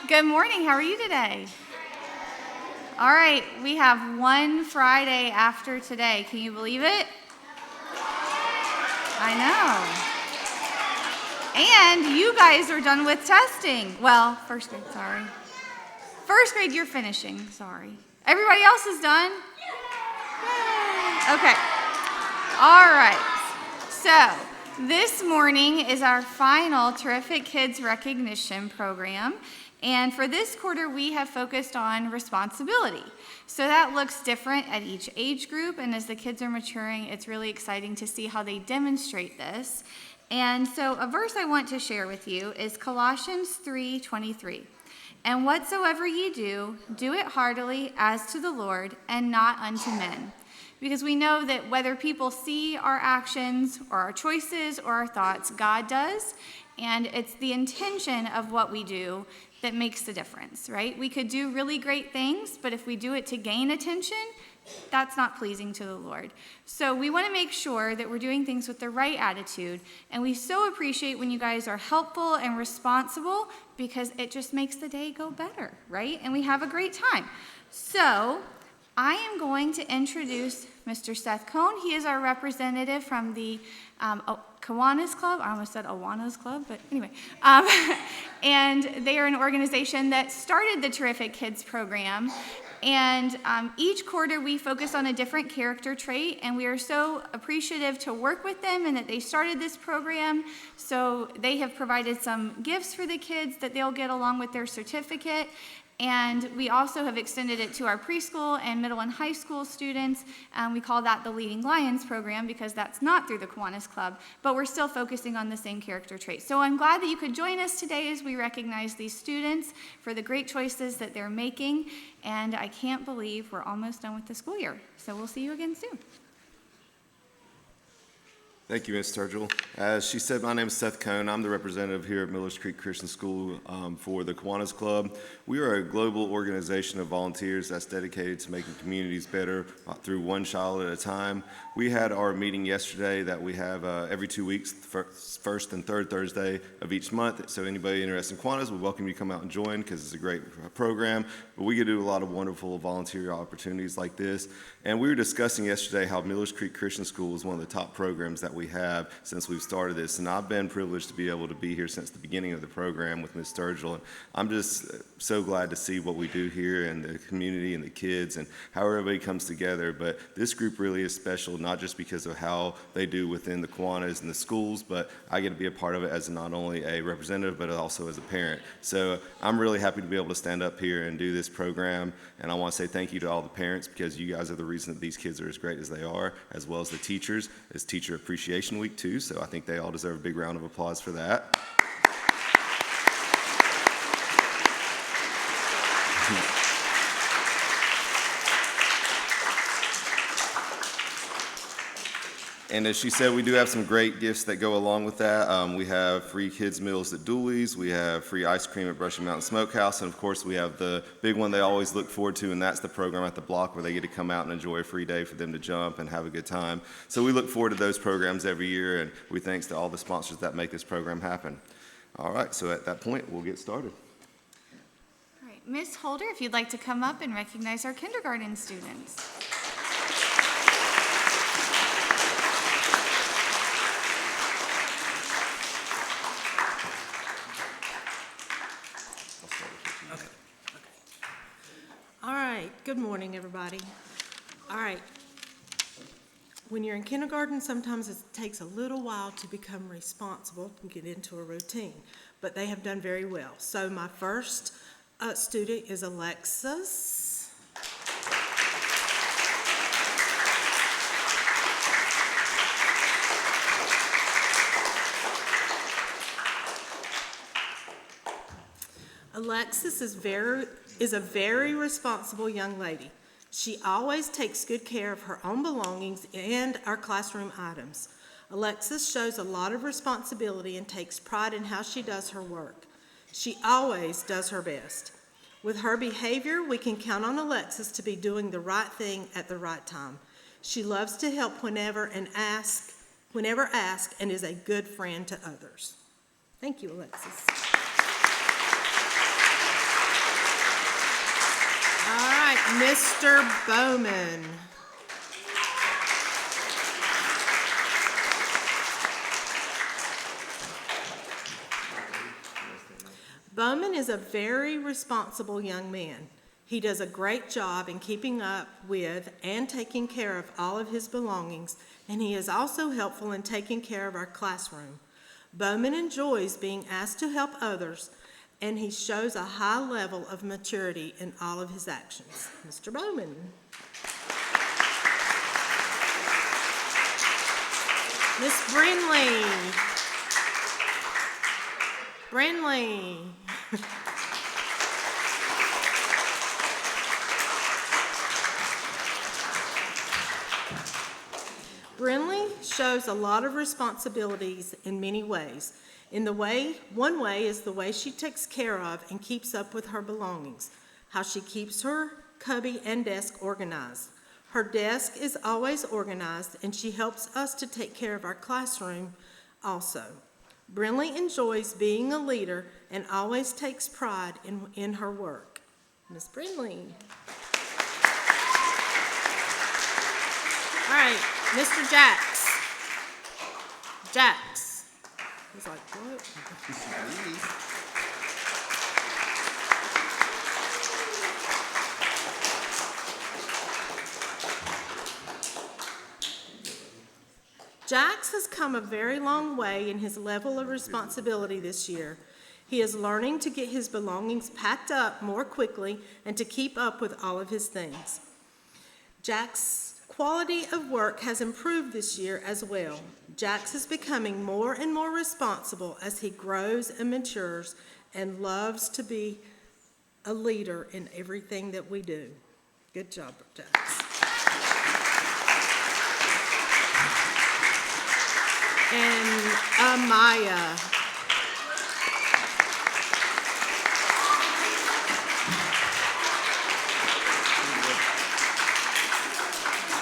Good morning. How are you today? All right, we have one Friday after today. Can you believe it? I know. And you guys are done with testing. Well, first grade, sorry. First grade, you're finishing, sorry. Everybody else is done? Yay. Okay. All right. So, this morning is our final Terrific Kids Recognition Program. And for this quarter, we have focused on responsibility. So that looks different at each age group, and as the kids are maturing, it's really exciting to see how they demonstrate this. And so a verse I want to share with you is Colossians 3:23. And whatsoever ye do, do it heartily as to the Lord, and not unto men. Because we know that whether people see our actions or our choices or our thoughts, God does. And it's the intention of what we do that makes the difference, right? We could do really great things, but if we do it to gain attention, that's not pleasing to the Lord. So we want to make sure that we're doing things with the right attitude, and we so appreciate when you guys are helpful and responsible because it just makes the day go better, right? And we have a great time. So I am going to introduce Mr. Seth Cohn. He is our representative from the Kiwanis Club. I almost said Awanas Club, but anyway. And they are an organization that started the Terrific Kids program. And each quarter we focus on a different character trait, and we are so appreciative to work with them and that they started this program. So they have provided some gifts for the kids that they'll get along with their certificate. And we also have extended it to our preschool and middle and high school students. We call that the Leading Lions program because that's not through the Kiwanis Club, but we're still focusing on the same character traits. So I'm glad that you could join us today as we recognize these students for the great choices that they're making. And I can't believe we're almost done with the school year. So we'll see you again soon. Thank you, Ms. Sturgill. As she said, my name is Seth Cohn. I'm the representative here at Millers Creek Christian School for the Kiwanis Club. We are a global organization of volunteers that's dedicated to making communities better through one child at a time. We had our meeting yesterday that we have every 2 weeks, first and third Thursday of each month. So anybody interested in Kiwanis, we welcome you to come out and join because it's a great program. But we get to do a lot of wonderful volunteer opportunities like this. And we were discussing yesterday how Millers Creek Christian School is one of the top programs that we have since we've started this, and I've been privileged to be able to be here since the beginning of the program with Ms. Sturgill, and I'm just so glad to see what we do here and the community and the kids and how everybody comes together. But this group really is special, not just because of how they do within the Kiwanis and the schools, but I get to be a part of it as not only a representative but also as a parent. So I'm really happy to be able to stand up here and do this program, and I want to say thank you to all the parents because you guys are the reason that these kids are as great as they are, as well as the teachers. It's Teacher Appreciation Week too, so I think they all deserve a big round of applause for that. And as she said, we do have some great gifts that go along with that. We have free kids meals at Dooley's, we have free ice cream at Brushy Mountain Smokehouse, and of course we have the big one they always look forward to, and that's the program at the block where they get to come out and enjoy a free day for them to jump and have a good time. So we look forward to those programs every year, and we thanks to all the sponsors that make this program happen. All right, so at that point, we'll get started. All right, Ms. Holder, if you'd like to come up and recognize our kindergarten students. Good morning, everybody. All right. When you're in kindergarten, sometimes it takes a little while to become responsible and get into a routine, but they have done very well. So my first student is Alexis. Alexis is a very responsible young lady. She always takes good care of her own belongings and our classroom items. Alexis shows a lot of responsibility and takes pride in how she does her work. She always does her best. With her behavior, we can count on Alexis to be doing the right thing at the right time. She loves to help whenever asked, and is a good friend to others. Thank you, Alexis. All right, Mr. Bowman. Bowman is a very responsible young man. He does a great job in keeping up with and taking care of all of his belongings, and he is also helpful in taking care of our classroom. Bowman enjoys being asked to help others, and he shows a high level of maturity in all of his actions. Mr. Bowman. Miss Brinley. Brinley. Brinley shows a lot of responsibilities in many ways. One way is the way she takes care of and keeps up with her belongings, how she keeps her cubby and desk organized. Her desk is always organized, and she helps us to take care of our classroom also. Brinley enjoys being a leader and always takes pride in her work. Miss Brinley. All right, Mr. Jax. Jax. He's like, what? Jax has come a very long way in his level of responsibility this year. He is learning to get his belongings packed up more quickly and to keep up with all of his things. Jax's quality of work has improved this year as well. Jax is becoming more and more responsible as he grows and matures and loves to be a leader in everything that we do. Good job, Jax. And Amaya.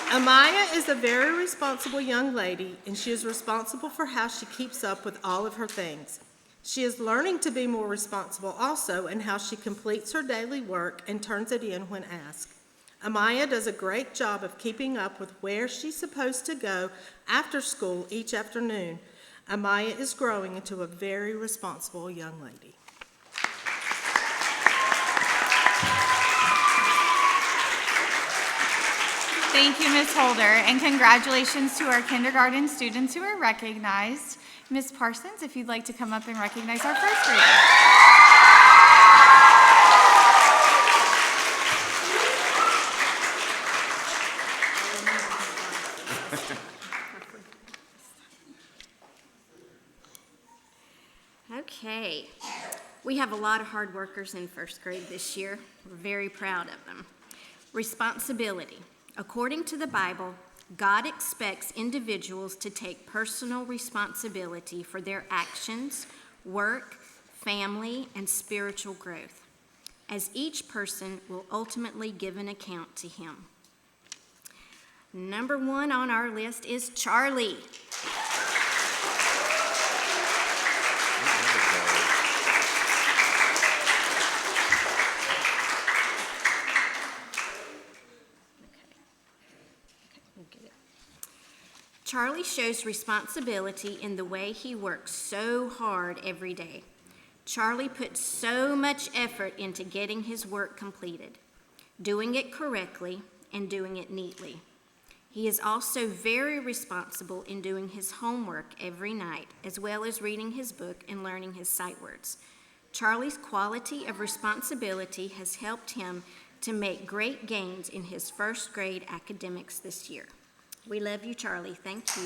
Amaya is a very responsible young lady, and she is responsible for how she keeps up with all of her things. She is learning to be more responsible also in how she completes her daily work and turns it in when asked. Amaya does a great job of keeping up with where she's supposed to go after school each afternoon. Amaya is growing into a very responsible young lady. Thank you, Ms. Holder, and congratulations to our kindergarten students who are recognized. Ms. Parsons, if you'd like to come up and recognize our first grader. Okay, we have a lot of hard workers in first grade this year. We're very proud of them. Responsibility. According to the Bible, God expects individuals to take personal responsibility for their actions, work, family, and spiritual growth, as each person will ultimately give an account to Him. Number one on our list is Charlie. Charlie shows responsibility in the way he works so hard every day. Charlie puts so much effort into getting his work completed, doing it correctly, and doing it neatly. He is also very responsible in doing his homework every night, as well as reading his book and learning his sight words. Charlie's quality of responsibility has helped him to make great gains in his first grade academics this year. We love you, Charlie. Thank you.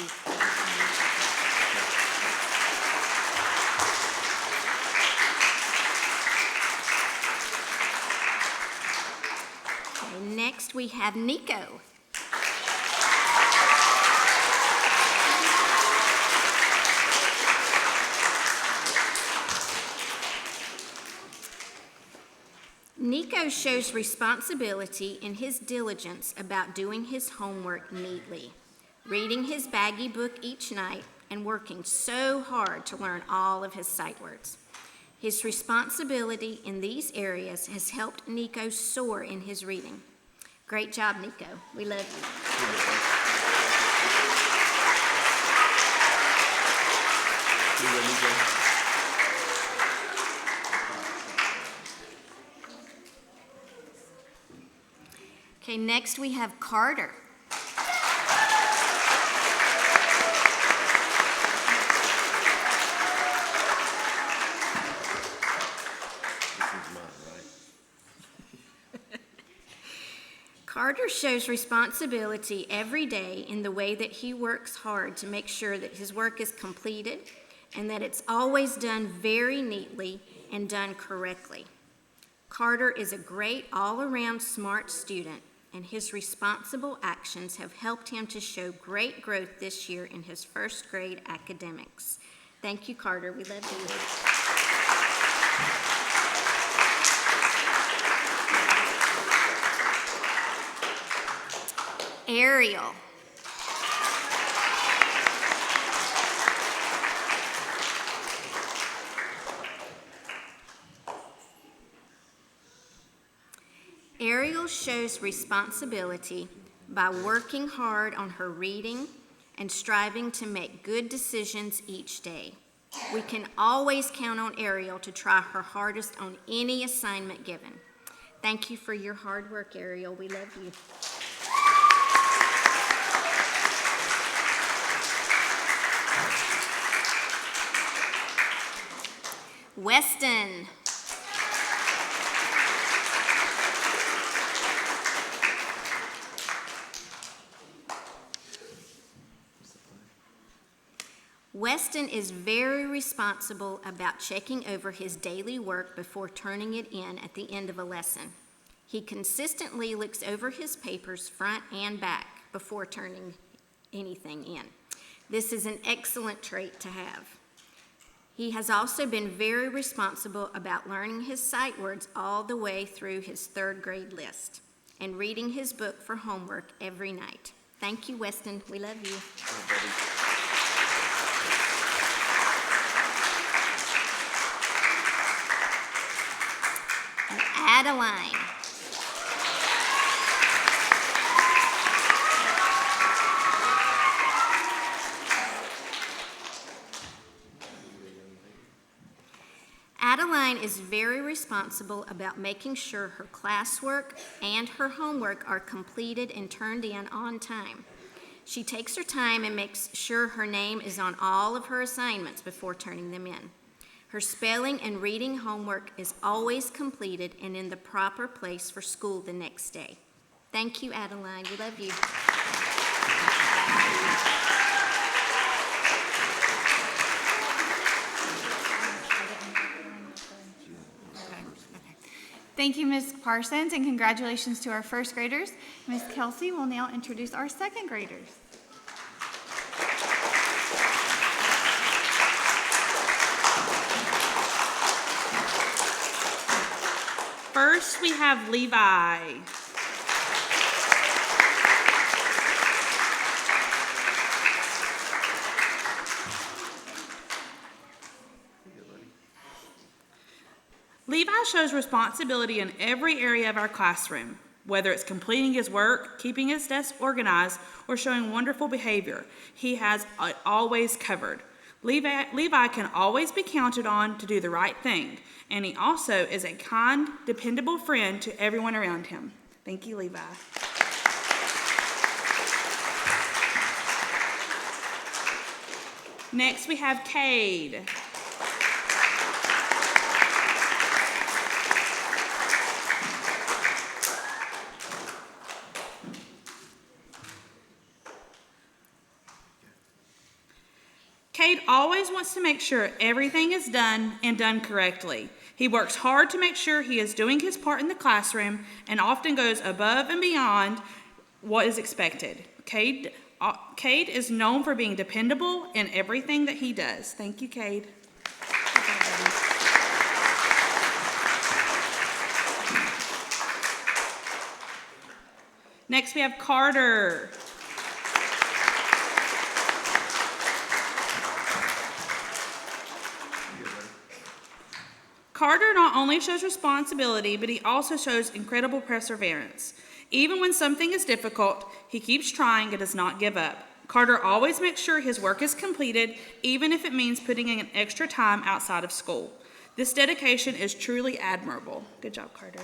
Okay, next we have Nico. Nico shows responsibility in his diligence about doing his homework neatly, reading his baggy book each night, and working so hard to learn all of his sight words. His responsibility in these areas has helped Nico soar in his reading. Great job, Nico. We love you. Okay, next we have Carter. Carter shows responsibility every day in the way that he works hard to make sure that his work is completed and that it's always done very neatly and done correctly. Carter is a great all-around smart student, and his responsible actions have helped him to show great growth this year in his first grade academics. Thank you, Carter. We love you. Ariel. Ariel shows responsibility by working hard on her reading and striving to make good decisions each day. We can always count on Ariel to try her hardest on any assignment given. Thank you for your hard work, Ariel. We love you. Weston. Weston is very responsible about checking over his daily work before turning it in at the end of a lesson. He consistently looks over his papers front and back before turning anything in. This is an excellent trait to have. He has also been very responsible about learning his sight words all the way through his third grade list and reading his book for homework every night. Thank you, Weston. We love you. Adeline. Adeline is very responsible about making sure her classwork and her homework are completed and turned in on time. She takes her time and makes sure her name is on all of her assignments before turning them in. Her spelling and reading homework is always completed and in the proper place for school the next day. Thank you, Adeline. We love you. Thank you, Ms. Parsons, and congratulations to our first graders. Ms. Kelsey will now introduce our second graders. First, we have Levi. Levi shows responsibility in every area of our classroom, whether it's completing his work, keeping his desk organized, or showing wonderful behavior. He has it always covered. Levi can always be counted on to do the right thing, and he also is a kind, dependable friend to everyone around him. Thank you, Levi. Next, we have Cade. Cade always wants to make sure everything is done and done correctly. He works hard to make sure he is doing his part in the classroom and often goes above and beyond what is expected. Cade is known for being dependable in everything that he does. Thank you, Cade. Next, we have Carter. Carter not only shows responsibility, but he also shows incredible perseverance. Even when something is difficult, he keeps trying and does not give up. Carter always makes sure his work is completed, even if it means putting in extra time outside of school. This dedication is truly admirable. Good job, Carter.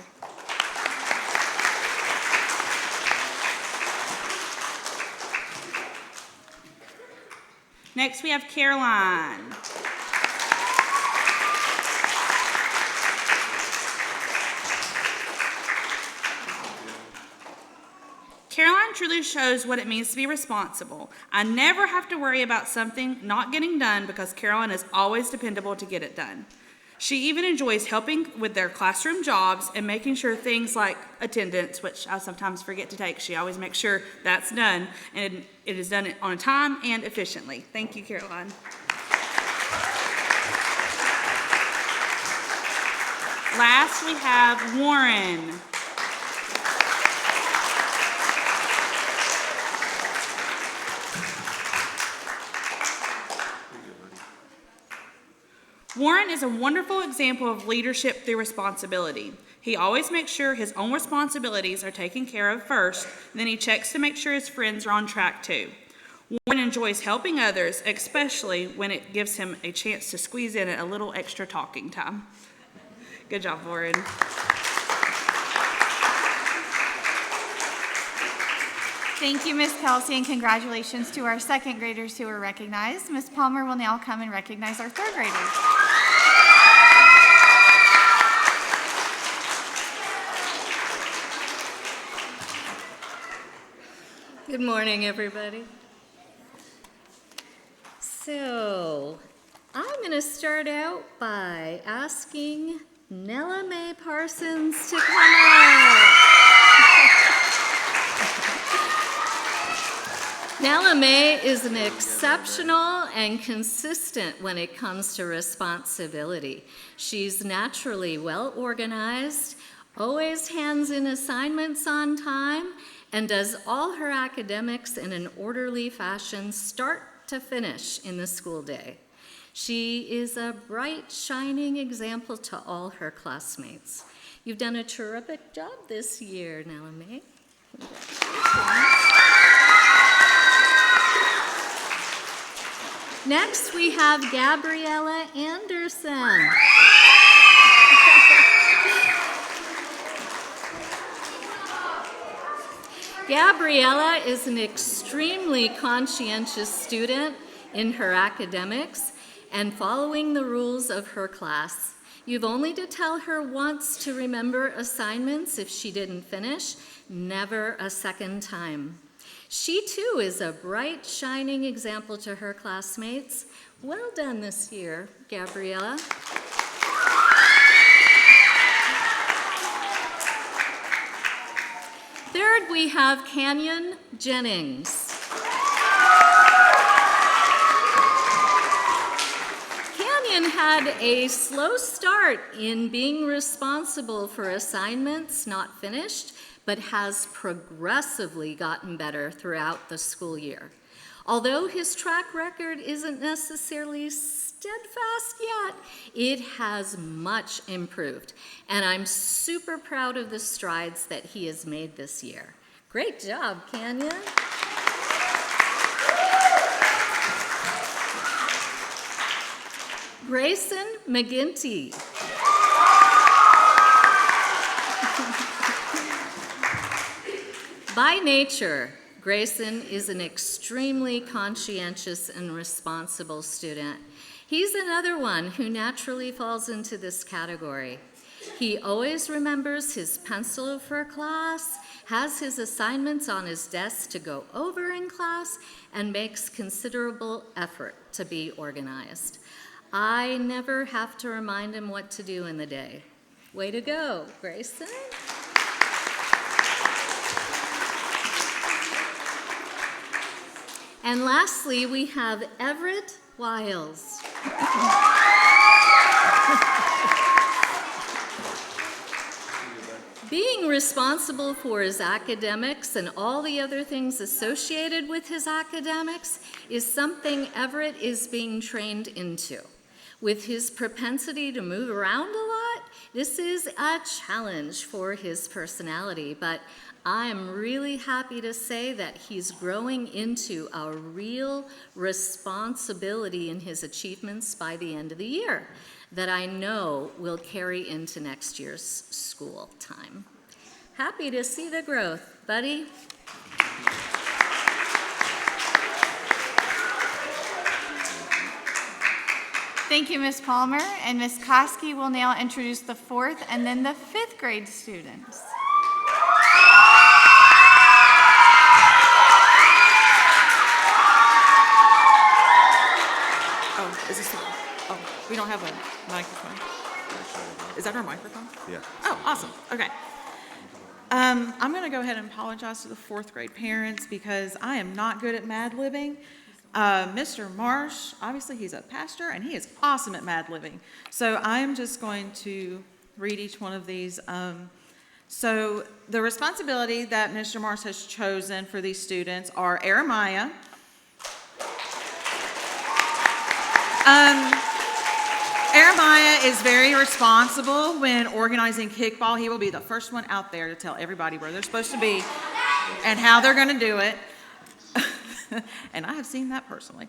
Next, we have Caroline. Caroline truly shows what it means to be responsible. I never have to worry about something not getting done because Caroline is always dependable to get it done. She even enjoys helping with their classroom jobs and making sure things like attendance, which I sometimes forget to take, she always makes sure that's done, and it is done on time and efficiently. Thank you, Caroline. Last, we have Warren. Warren is a wonderful example of leadership through responsibility. He always makes sure his own responsibilities are taken care of first, then he checks to make sure his friends are on track too. Warren enjoys helping others, especially when it gives him a chance to squeeze in a little extra talking time. Good job, Warren. Thank you, Ms. Kelsey, and congratulations to our second graders who were recognized. Ms. Palmer will now come and recognize our third graders. Good morning, everybody. So, I'm going to start out by asking Nella Mae Parsons to come out. Nella Mae is an exceptional and consistent when it comes to responsibility. She's naturally well organized, always hands in assignments on time, and does all her academics in an orderly fashion, start to finish in the school day. She is a bright, shining example to all her classmates. You've done a terrific job this year, Nella Mae. Congratulations. Next, we have Gabriella Anderson. Gabriella is an extremely conscientious student in her academics and following the rules of her class. You've only to tell her once to remember assignments if she didn't finish, never a second time. She too is a bright, shining example to her classmates. Well done this year, Gabriella. Third, we have Canyon Jennings. Canyon had a slow start in being responsible for assignments not finished, but has progressively gotten better throughout the school year. Although his track record isn't necessarily steadfast yet, it has much improved, and I'm super proud of the strides that he has made this year. Great job, Canyon. Grayson McGinty. By nature, Grayson is an extremely conscientious and responsible student. He's another one who naturally falls into this category. He always remembers his pencil for class, has his assignments on his desk to go over in class, and makes considerable effort to be organized. I never have to remind him what to do in the day. Way to go, Grayson. And lastly, we have Everett Wiles. Being responsible for his academics and all the other things associated with his academics is something Everett is being trained into. With his propensity to move around a lot, This is a challenge for his personality, but I'm really happy to say that he's growing into a real responsibility in his achievements by the end of the year that I know will carry into next year's school time. Happy to see the growth, buddy. Thank you, Ms. Palmer. And Ms. Koski will now introduce the 4th and then the 5th grade students. Oh, is this, oh, we don't have a microphone. Is that our microphone? Yeah. Oh, awesome, okay. I'm gonna go ahead and apologize to the 4th grade parents because I am not good at Mad-libbing. Mr. Marsh, obviously he's a pastor and he is awesome at Mad-libbing. So I am just going to read each one of these. So the responsibility that Mr. Marsh has chosen for these students are Jeremiah, Jeremiah is very responsible when organizing kickball. He will be the first one out there to tell everybody where they're supposed to be and how they're going to do it. And I have seen that personally.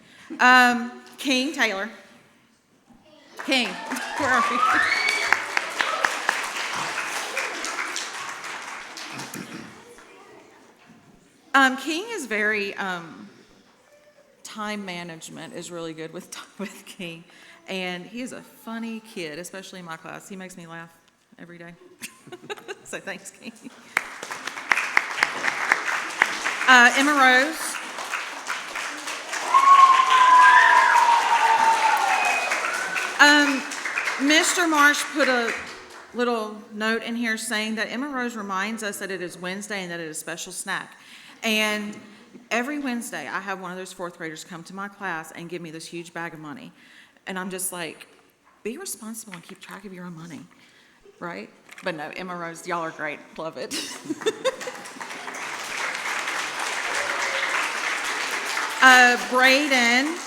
King Taylor. King, where are we? King is very, time management is really good with King. And he is a funny kid, especially in my class. He makes me laugh every day. So thanks, King. Emma Rose. Mr. Marsh put a little note in here saying that Emma Rose reminds us that it is Wednesday and that it is a special snack. And every Wednesday, I have one of those 4th graders come to my class and give me this huge bag of money. And I'm just like, be responsible and keep track of your own money, right? But no, Emma Rose, y'all are great. Love it. Braden.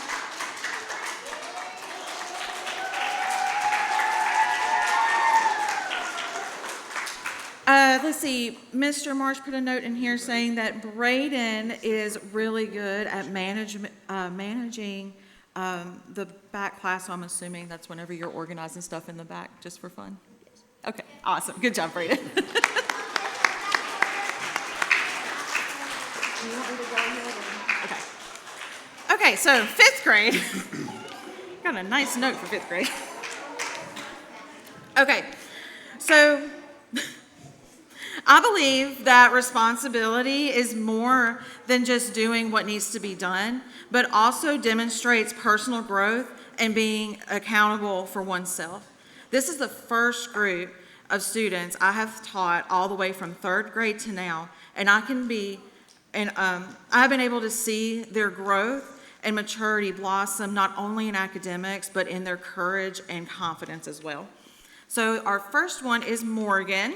Let's see, Mr. Marsh put a note in here saying that Braden is really good at managing the back class, so I'm assuming that's whenever you're organizing stuff in the back, just for fun? Okay, awesome. Good job, Braden. You want me to go ahead? Okay, so 5th grade. Got a nice note for 5th grade. Okay, so I believe that responsibility is more than just doing what needs to be done, but also demonstrates personal growth and being accountable for oneself. This is the first group of students I have taught all the way from 3rd grade to now, and I've been able to see their growth and maturity blossom not only in academics, but in their courage and confidence as well. So our first one is Morgan.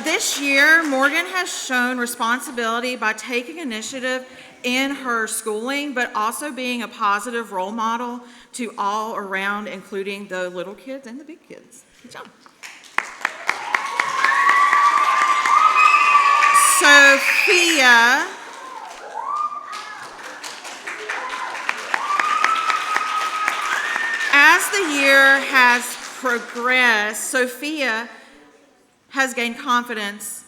This year, Morgan has shown responsibility by taking initiative in her schooling, but also being a positive role model to all around, including the little kids and the big kids. Good job. Sophia. As the year has progressed, Sophia has gained confidence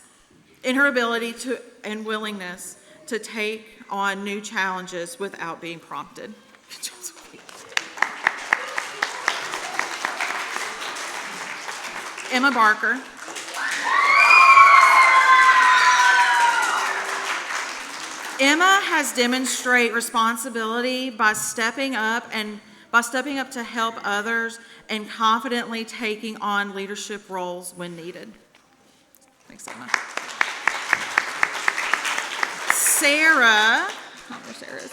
in her ability to and willingness to take on new challenges without being prompted. Emma Barker. Emma has demonstrated responsibility by stepping up to help others and confidently taking on leadership roles when needed. Thanks, Emma. Sarah, oh, where Sarah is.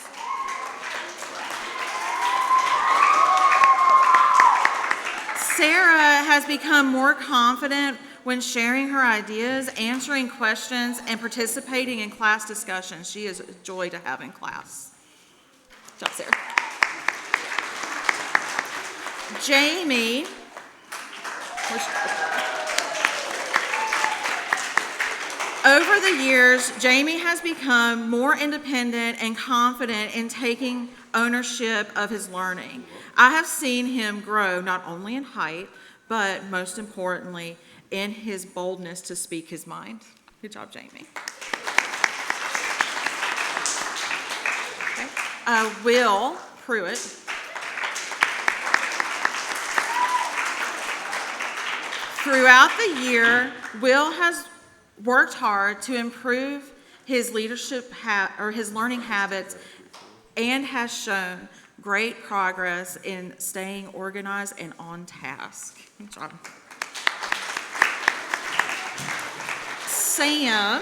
Sarah has become more confident when sharing her ideas, answering questions, and participating in class discussions. She is a joy to have in class. Good job, Sarah. Jamie, over the years, Jamie has become more independent and confident in taking ownership of his learning. I have seen him grow not only in height, but most importantly, in his boldness to speak his mind. Good job, Jamie. Okay. Will Pruitt. Throughout the year, Will has worked hard to improve his leadership or his learning habits and has shown great progress in staying organized and on task. Good job. Sam.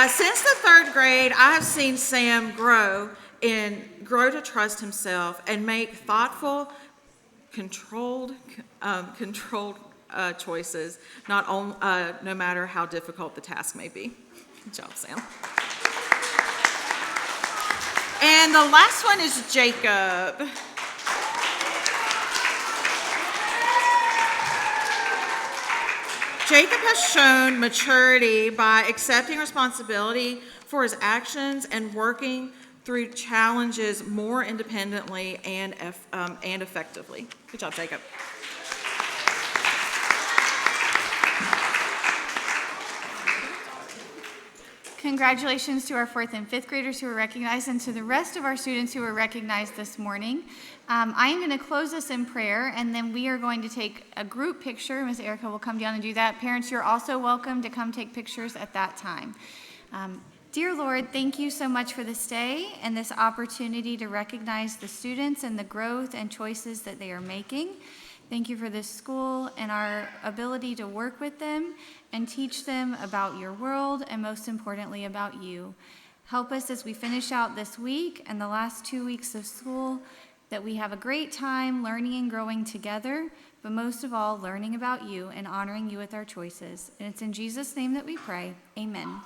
Since the third grade, I have seen Sam grow to trust himself and make thoughtful, controlled choices, no matter how difficult the task may be. Good job, Sam. And the last one is Jacob. Jacob has shown maturity by accepting responsibility for his actions and working through challenges more independently and effectively. Good job, Jacob. Congratulations to our 4th and 5th graders who were recognized, and to the rest of our students who were recognized this morning. I am going to close this in prayer, and then we are going to take a group picture. Ms. Erica will come down and do that. Parents, you're also welcome to come take pictures at that time. Dear Lord, thank you so much for this day and this opportunity to recognize the students and the growth and choices that they are making. Thank you for this school and our ability to work with them and teach them about your world and, most importantly, about you. Help us as we finish out this week and the last 2 weeks of school, that we have a great time learning and growing together, but most of all, learning about you and honoring you with our choices. And it's in Jesus' name that we pray. Amen.